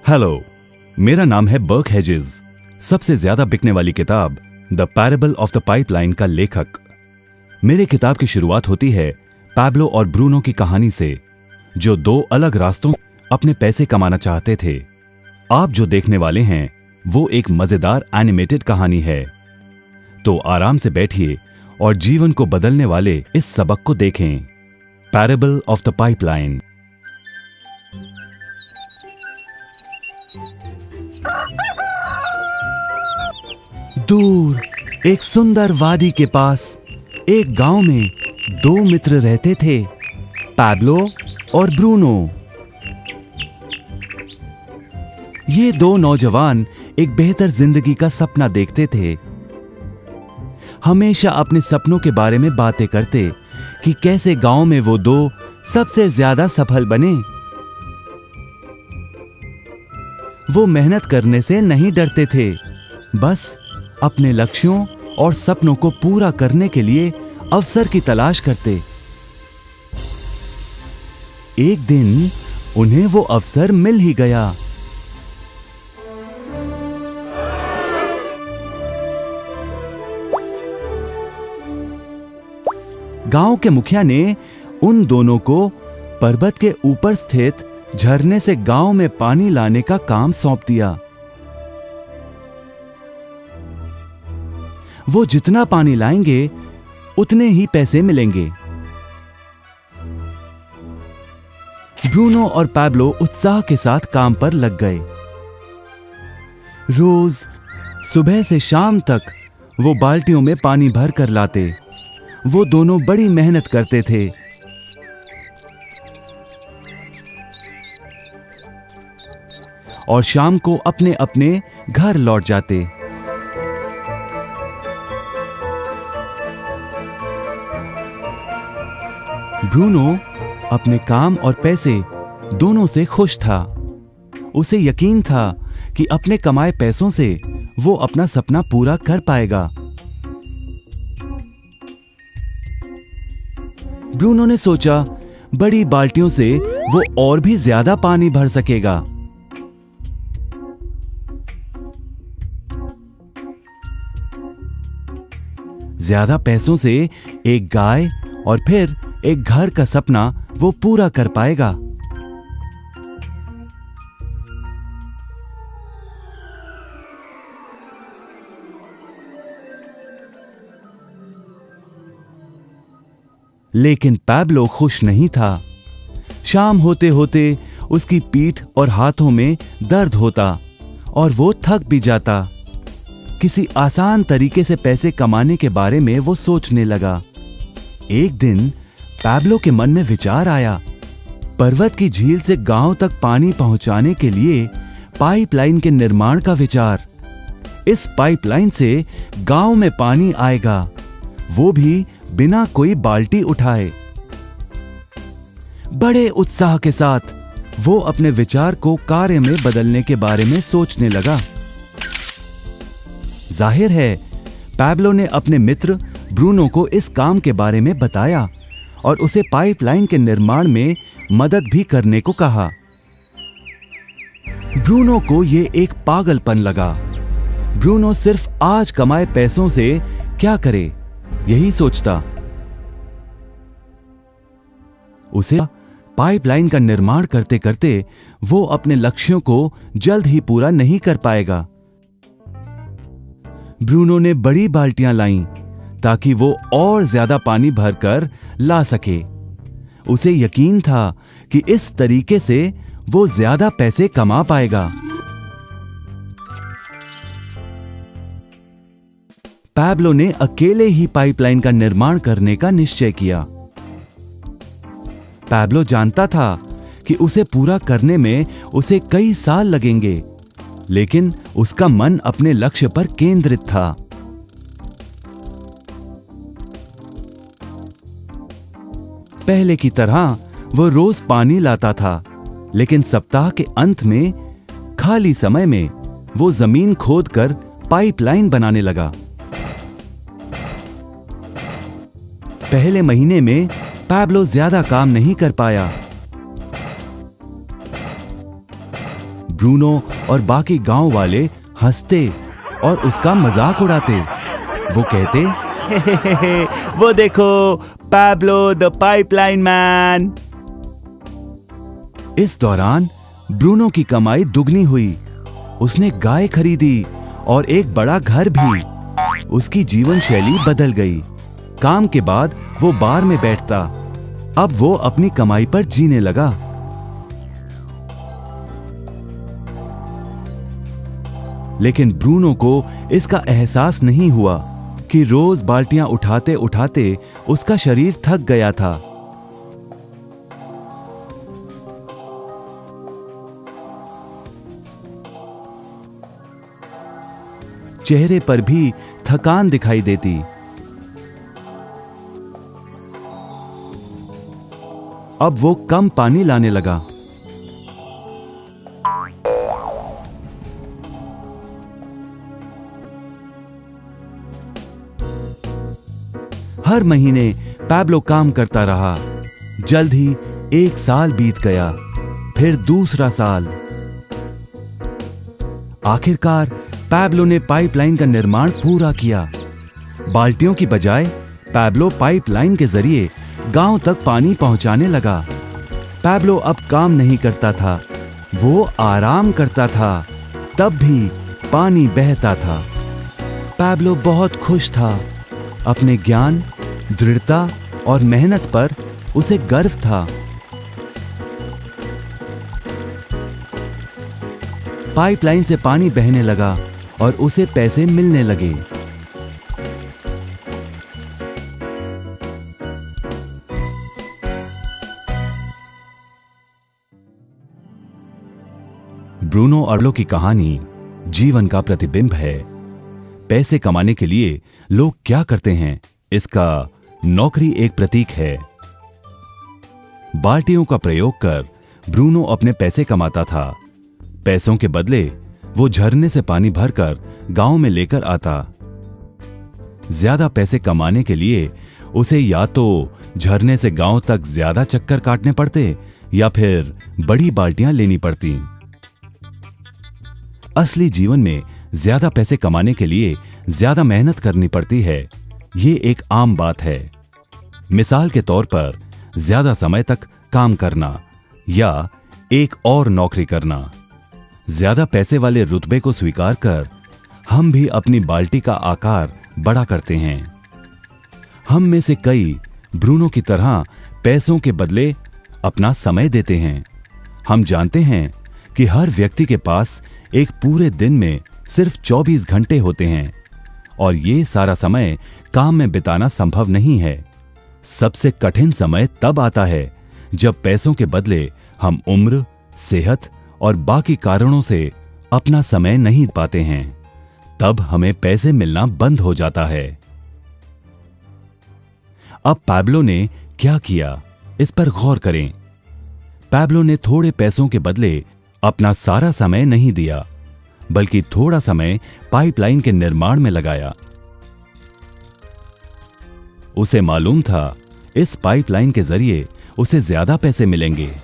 Hello, मेरा नाम है बर्क हेजेस। सबसे ज्यादा बिकने वाली किताब the parable of the pipeline का लेखक। मेरे किताब की शुरुआत होती है पैब्लो और ब्रूनो की कहानी से, जो दो अलग रास्तों अपने पैसे कमाना चाहते थे। आप जो देखने वाले हैं वो एक मजेदार एनिमेटेड कहानी है। तो आराम से बैठिए और जीवन को बदलने वाले इस सबक को देखें, पैरेबल ऑफ द पाइपलाइन। दूर एक सुंदर वादी के पास एक गांव में दो मित्र रहते थे, पैब्लो और ब्रूनो। ये दो नौजवान एक बेहतर जिंदगी का सपना देखते थे। हमेशा अपने सपनों के बारे में बातें करते कि कैसे गांव में वो दो सबसे ज्यादा सफल बने। वो मेहनत करने से नहीं डरते थे, बस अपने लक्ष्यों और सपनों को पूरा करने के लिए अवसर की तलाश करते। एक दिन उन्हें वो अवसर मिल ही गया। गांव के मुखिया ने उन दोनों को पर्वत के ऊपर स्थित झरने से गांव में पानी लाने का काम सौंप दिया। वो जितना पानी लाएंगे उतने ही पैसे मिलेंगे। ब्रूनो और पैब्लो उत्साह के साथ काम पर लग गए। रोज सुबह से शाम तक वो बाल्टियों में पानी भर कर लाते। वो दोनों बड़ी मेहनत करते थे। और शाम को अपने अपने घर लौट जाते। ब्रूनो अपने काम और पैसे दोनों से खुश था। उसे यकीन था कि अपने कमाए पैसों से वो अपना सपना पूरा कर पाएगा। ब्रूनो ने सोचा बड़ी बाल्टियों से वो और भी ज्यादा पानी भर सकेगा। ज्यादा पैसों से एक गाय और फिर एक घर का सपना वो पूरा कर पाएगा। लेकिन पैब्लो खुश नहीं था। शाम होते होते उसकी पीठ और हाथों में दर्द होता और वो थक भी जाता। किसी आसान तरीके से पैसे कमाने के बारे में वो सोचने लगा। एक दिन पैब्लो के मन में विचार आया, पर्वत की झील से गांव तक पानी पहुंचाने के लिए पाइपलाइन के निर्माण का विचार। इस पाइपलाइन से गांव में पानी आएगा, वो भी बिना कोई बाल्टी उठाए। बड़े उत्साह के साथ वो अपने विचार को कार्य में बदलने के बारे में सोचने लगा। जाहिर है पैब्लो ने अपने मित्र ब्रूनो को इस काम के बारे में बताया और उसे पाइपलाइन के निर्माण में मदद भी करने को कहा। ब्रूनो को यह एक पागलपन लगा। ब्रूनो सिर्फ आज कमाए पैसों से क्या करे, यही सोचता। उसे पाइपलाइन का निर्माण करते करते वो अपने लक्ष्यों को जल्द ही पूरा नहीं कर पाएगा। ब्रूनो ने बड़ी बाल्टियां लाईं ताकि वो और ज्यादा पानी भरकर ला सके। उसे यकीन था कि इस तरीके से वो ज्यादा पैसे कमा पाएगा। पैब्लो ने अकेले ही पाइपलाइन का निर्माण करने का निश्चय किया। पैब्लो जानता था कि उसे पूरा करने में उसे कई साल लगेंगे, लेकिन उसका मन अपने लक्ष्य पर केंद्रित था। पहले की तरह वो रोज पानी लाता था, लेकिन सप्ताह के अंत में खाली समय में वो जमीन खोदकर पाइपलाइन बनाने लगा। पहले महीने में पैब्लो ज्यादा काम नहीं कर पाया। ब्रूनो और बाकी गांव वाले हंसते और उसका मजाक उड़ाते। वो कहते, हे, वो देखो, पैब्लो द पाइपलाइन मैन। इस दौरान ब्रूनो की कमाई दुगनी हुई। उसने गाय खरीदी और एक बड़ा घर भी। उसकी जीवन शैली बदल गई। काम के बाद वो बार में बैठता। अब वो अपनी कमाई पर जीने लगा। लेकिन ब्रूनो को इसका एहसास नहीं हुआ कि रोज बाल्टियां उठाते उठाते उसका शरीर थक गया था। चेहरे पर भी थकान दिखाई देती। अब वो कम पानी लाने लगा। हर महीने पैब्लो काम करता रहा। जल्द ही 1 साल बीत गया, फिर दूसरा साल। आखिरकार पैब्लो ने पाइपलाइन का निर्माण पूरा किया। बाल्टियों की बजाय पैब्लो पाइपलाइन के जरिए गांव तक पानी पहुंचाने लगा। पैब्लो अब काम नहीं करता था, वो आराम करता था। तब भी पानी बहता था। पैब्लो बहुत खुश था। अपने ज्ञान, दृढ़ता और मेहनत पर उसे गर्व था। पाइपलाइन से पानी बहने लगा और उसे पैसे मिलने लगे। ब्रूनो और पैब्लो की कहानी जीवन का प्रतिबिंब है। पैसे कमाने के लिए लोग क्या करते हैं, इसका नौकरी एक प्रतीक है। बाल्टियों का प्रयोग कर ब्रूनो अपने पैसे कमाता था। पैसों के बदले वो झरने से पानी भरकर गांव में लेकर आता। ज्यादा पैसे कमाने के लिए उसे या तो झरने से गांव तक ज्यादा चक्कर काटने पड़ते या फिर बड़ी बाल्टियां लेनी पड़ती। असली जीवन में ज्यादा पैसे कमाने के लिए ज्यादा मेहनत करनी पड़ती है। ये एक आम बात है। मिसाल के तौर पर ज्यादा समय तक काम करना या एक और नौकरी करना। ज्यादा पैसे वाले रुतबे को स्वीकार कर हम भी अपनी बाल्टी का आकार बड़ा करते हैं। हम में से कई ब्रूनो की तरह पैसों के बदले अपना समय देते हैं। हम जानते हैं कि हर व्यक्ति के पास एक पूरे दिन में सिर्फ 24 घंटे होते हैं और ये सारा समय काम में बिताना संभव नहीं है। सबसे कठिन समय तब आता है जब पैसों के बदले हम उम्र, सेहत और बाकी कारणों से अपना समय नहीं पाते हैं। तब हमें पैसे मिलना बंद हो जाता है। अब पैब्लो ने क्या किया, इस पर गौर करें। पैब्लो ने थोड़े पैसों के बदले अपना सारा समय नहीं दिया, बल्कि थोड़ा समय पाइपलाइन के निर्माण में लगाया। उसे मालूम था इस पाइपलाइन के जरिए उसे ज्यादा पैसे मिलेंगे।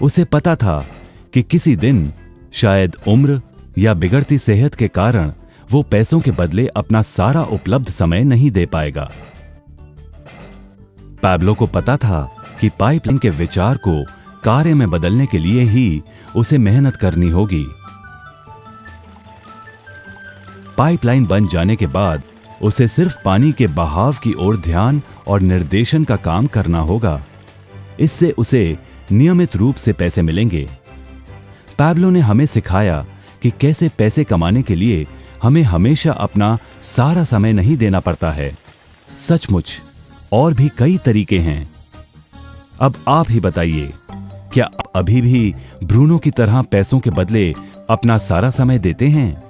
उसे पता था कि किसी दिन शायद उम्र या बिगड़ती सेहत के कारण वो पैसों के बदले अपना सारा उपलब्ध समय नहीं दे पाएगा। पैब्लो को पता था कि पाइपलाइन के विचार को कार्य में बदलने के लिए ही उसे मेहनत करनी होगी। पाइपलाइन बन जाने के बाद उसे सिर्फ पानी के बहाव की ओर ध्यान और निर्देशन का काम करना होगा। इससे उसे नियमित रूप से पैसे मिलेंगे। पैब्लो ने हमें सिखाया कि कैसे पैसे कमाने के लिए हमें हमेशा अपना सारा समय नहीं देना पड़ता है। सचमुच और भी कई तरीके हैं। अब आप ही बताइए, क्या आप अभी भी ब्रूनो की तरह पैसों के बदले अपना सारा समय देते हैं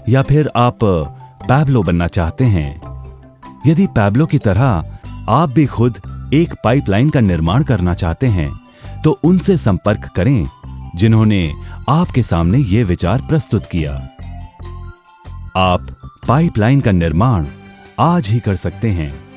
या फिर आप पैब्लो बनना चाहते हैं? यदि पैब्लो की तरह आप भी खुद एक पाइपलाइन का निर्माण करना चाहते हैं तो उनसे संपर्क करें जिन्होंने आपके सामने ये विचार प्रस्तुत किया। आप पाइपलाइन का निर्माण आज ही कर सकते हैं।